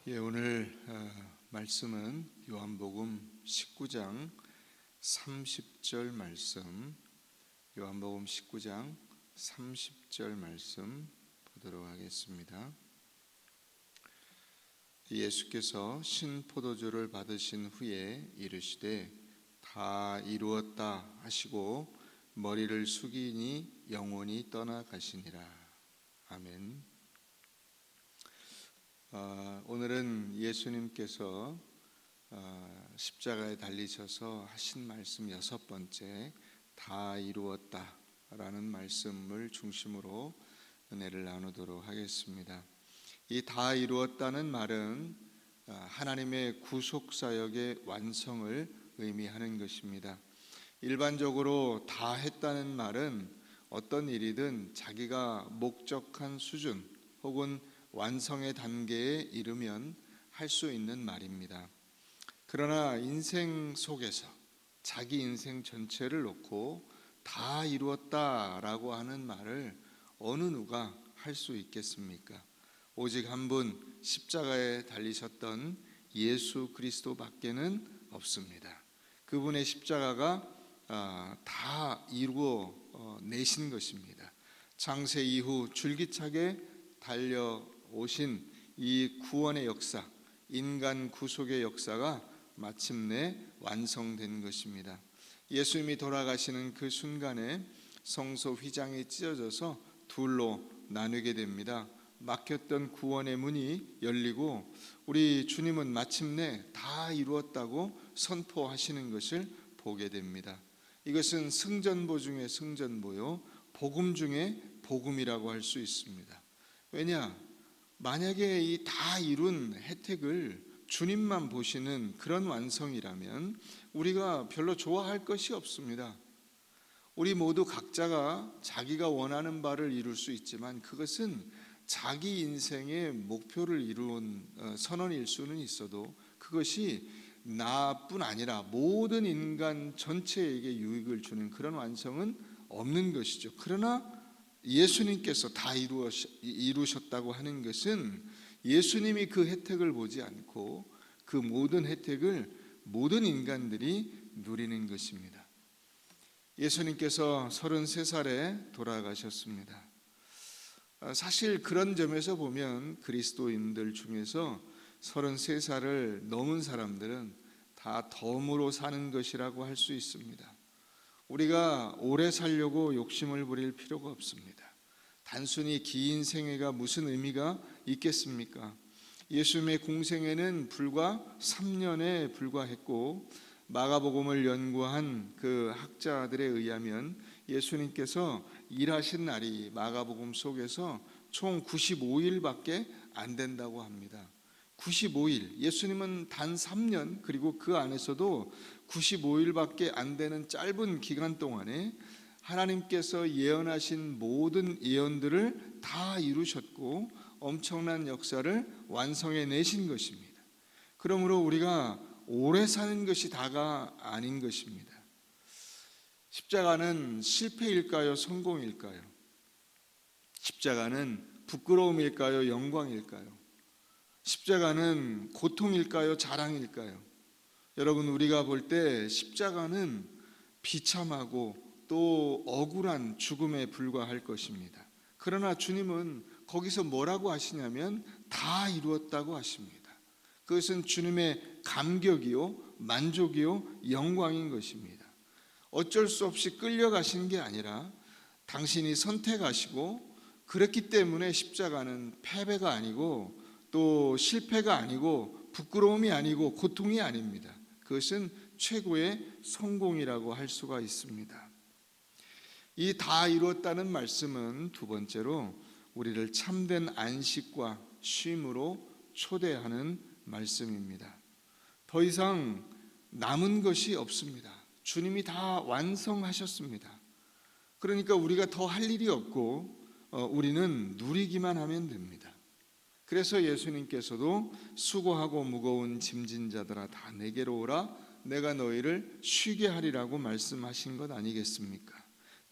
오늘 말씀은 요한복음 19장 30절 말씀, 요한복음 19장 30절 말씀 보도록 하겠습니다. 예수께서 신포도주를 받으신 후에 이르시되 다 이루었다 하시고 머리를 숙이니 영혼이 떠나가시니라. 아멘. 오늘은 예수님께서 십자가에 달리셔서 하신 말씀 6번째, 다 이루었다 라는 말씀을 중심으로 은혜를 나누도록 하겠습니다. 이 다 이루었다는 말은 하나님의 구속사역의 완성을 의미하는 것입니다. 일반적으로 다 했다는 말은 어떤 일이든 자기가 목적한 수준 혹은 완성의 단계에 이르면 할 수 있는 말입니다. 그러나 인생 속에서 자기 인생 전체를 놓고 다 이루었다라고 하는 말을 어느 누가 할 수 있겠습니까? 오직 한 분 십자가에 달리셨던 예수 그리스도밖에는 없습니다. 그분의 십자가가 다 이루어 내신 것입니다. 창세 이후 줄기차게 달려오신 이 구원의 역사, 인간 구속의 역사가 마침내 완성된 것입니다. 예수님이 돌아가시는 그 순간에 성소 휘장이 찢어져서 둘로 나누게 됩니다. 막혔던 구원의 문이 열리고 우리 주님은 마침내 다 이루었다고 선포하시는 것을 보게 됩니다. 이것은 승전보 중에 승전보요, 복음 중에 복음이라고 할 수 있습니다. 왜냐? 만약에 이 다 이룬 혜택을 주님만 보시는 그런 완성이라면 우리가 별로 좋아할 것이 없습니다. 우리 모두 각자가 자기가 원하는 바를 이룰 수 있지만 그것은 자기 인생의 목표를 이룬 선언일 수는 있어도 그것이 나뿐 아니라 모든 인간 전체에게 유익을 주는 그런 완성은 없는 것이죠. 그러나 예수님께서 다 이루셨다고 하는 것은 예수님이 그 혜택을 보지 않고 그 모든 혜택을 모든 인간들이 누리는 것입니다. 예수님께서 33살에 돌아가셨습니다. 사실 그런 점에서 보면 그리스도인들 중에서 33살을 넘은 사람들은 다 덤으로 사는 것이라고 할 수 있습니다. 우리가 오래 살려고 욕심을 부릴 필요가 없습니다. 단순히 긴 생애가 무슨 의미가 있겠습니까? 예수님의 공생애는 불과 3년에 불과했고 마가복음을 연구한 그 학자들에 의하면 예수님께서 일하신 날이 마가복음 속에서 총 95일밖에 안 된다고 합니다. 95일, 예수님은 단 3년 그리고 그 안에서도 95일밖에 안 되는 짧은 기간 동안에 하나님께서 예언하신 모든 예언들을 다 이루셨고 엄청난 역사를 완성해 내신 것입니다. 그러므로 우리가 오래 사는 것이 다가 아닌 것입니다. 십자가는 실패일까요? 성공일까요? 십자가는 부끄러움일까요? 영광일까요? 십자가는 고통일까요? 자랑일까요? 여러분, 우리가 볼 때 십자가는 비참하고 또 억울한 죽음에 불과할 것입니다. 그러나 주님은 거기서 뭐라고 하시냐면 다 이루었다고 하십니다. 그것은 주님의 감격이요, 만족이요, 영광인 것입니다. 어쩔 수 없이 끌려가신 게 아니라 당신이 선택하시고 그렇기 때문에 십자가는 패배가 아니고 또 실패가 아니고 부끄러움이 아니고 고통이 아닙니다. 그것은 최고의 성공이라고 할 수가 있습니다. 이 다 이루었다는 말씀은 두 번째로 우리를 참된 안식과 쉼으로 초대하는 말씀입니다. 더 이상 남은 것이 없습니다. 주님이 다 완성하셨습니다. 그러니까 우리가 더 할 일이 없고 우리는 누리기만 하면 됩니다. 그래서 예수님께서도 수고하고 무거운 짐진 자들아 다 내게로 오라 내가 너희를 쉬게 하리라고 말씀하신 것 아니겠습니까?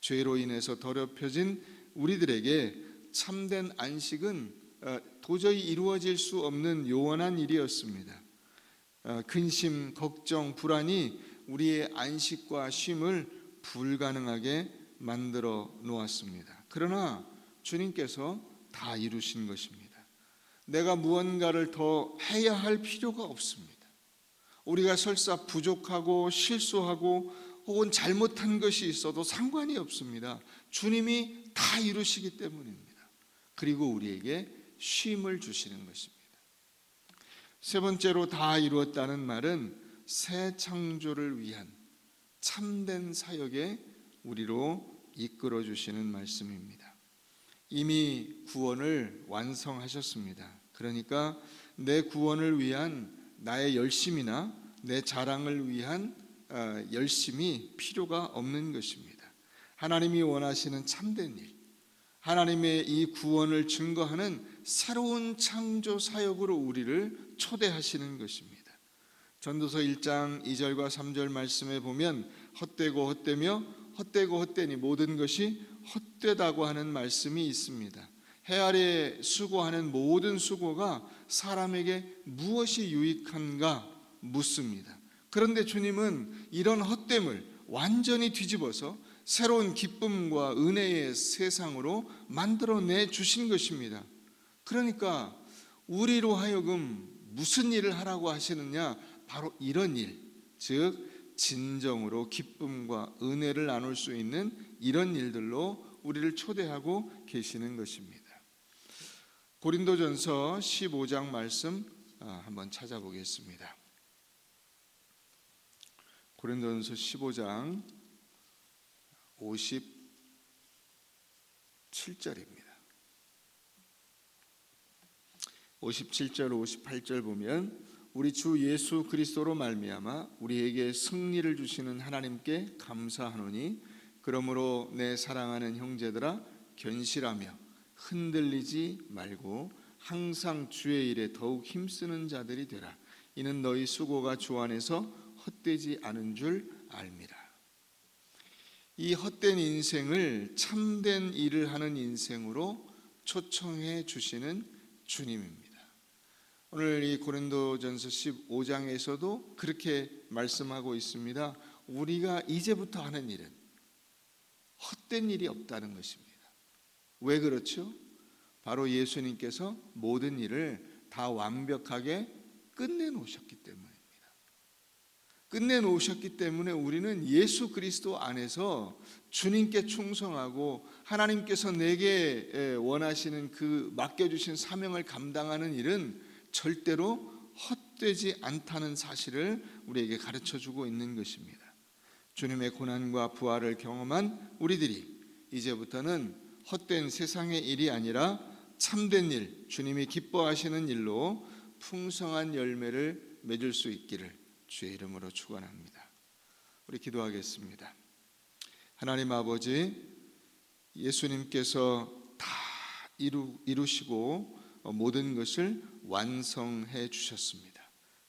죄로 인해서 더럽혀진 우리들에게 참된 안식은 도저히 이루어질 수 없는 요원한 일이었습니다. 근심, 걱정, 불안이 우리의 안식과 쉼을 불가능하게 만들어 놓았습니다. 그러나 주님께서 다 이루신 것입니다. 내가 무언가를 더 해야 할 필요가 없습니다. 우리가 설사 부족하고 실수하고 혹은 잘못한 것이 있어도 상관이 없습니다. 주님이 다 이루시기 때문입니다. 그리고 우리에게 쉼을 주시는 것입니다. 세 번째로 다 이루었다는 말은 새 창조를 위한 참된 사역에 우리로 이끌어 주시는 말씀입니다. 이미 구원을 완성하셨습니다. 그러니까 내 구원을 위한 나의 열심이나 내 자랑을 위한 열심이 필요가 없는 것입니다. 하나님이 원하시는 참된 일, 하나님의 이 구원을 증거하는 새로운 창조 사역으로 우리를 초대하시는 것입니다. 전도서 1장 2절과 3절 말씀에 보면 헛되고 헛되며 헛되고 헛되니 모든 것이 헛되다고 하는 말씀이 있습니다. 해 아래 수고하는 모든 수고가 사람에게 무엇이 유익한가 묻습니다. 그런데 주님은 이런 헛됨을 완전히 뒤집어서 새로운 기쁨과 은혜의 세상으로 만들어내 주신 것입니다. 그러니까 우리로 하여금 무슨 일을 하라고 하시느냐? 바로 이런 일, 즉 진정으로 기쁨과 은혜를 나눌 수 있는 이런 일들로 우리를 초대하고 계시는 것입니다. 고린도전서 15장 말씀 한번 찾아보겠습니다. 고린도전서 15장 57절입니다. 57절 58절 보면 우리 주 예수 그리스도로 말미암아 우리에게 승리를 주시는 하나님께 감사하노니 그러므로 내 사랑하는 형제들아 견실하며 흔들리지 말고 항상 주의 일에 더욱 힘쓰는 자들이 되라. 이는 너희 수고가 주 안에서 헛되지 않은 줄 알미라. 이 헛된 인생을 참된 일을 하는 인생으로 초청해 주시는 주님입니다. 오늘 이 고린도전서 15장에서도 그렇게 말씀하고 있습니다. 우리가 이제부터 하는 일은 헛된 일이 없다는 것입니다. 왜 그렇죠? 바로 예수님께서 모든 일을 다 완벽하게 끝내놓으셨기 때문입니다. 끝내놓으셨기 때문에 우리는 예수 그리스도 안에서 주님께 충성하고 하나님께서 내게 원하시는 그 맡겨주신 사명을 감당하는 일은 절대로 헛되지 않다는 사실을 우리에게 가르쳐주고 있는 것입니다. 주님의 고난과 부활을 경험한 우리들이 이제부터는 헛된 세상의 일이 아니라 참된 일, 주님이 기뻐하시는 일로 풍성한 열매를 맺을 수 있기를 주의 이름으로 축원합니다. 우리 기도하겠습니다. 하나님 아버지, 예수님께서 다 이루시고 모든 것을 완성해 주셨습니다.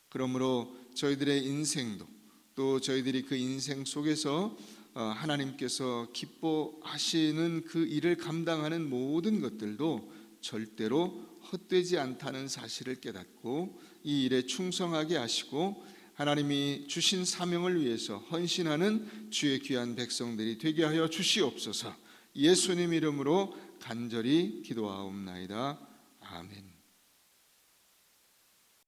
그러므로 저희들의 인생도 또 저희들이 그 인생 속에서 하나님께서 기뻐하시는 그 일을 감당하는 모든 것들도 절대로 헛되지 않다는 사실을 깨닫고 이 일에 충성하게 하시고 하나님이 주신 사명을 위해서 헌신하는 주의 귀한 백성들이 되게 하여 주시옵소서. 예수님 이름으로 간절히 기도하옵나이다. 아멘.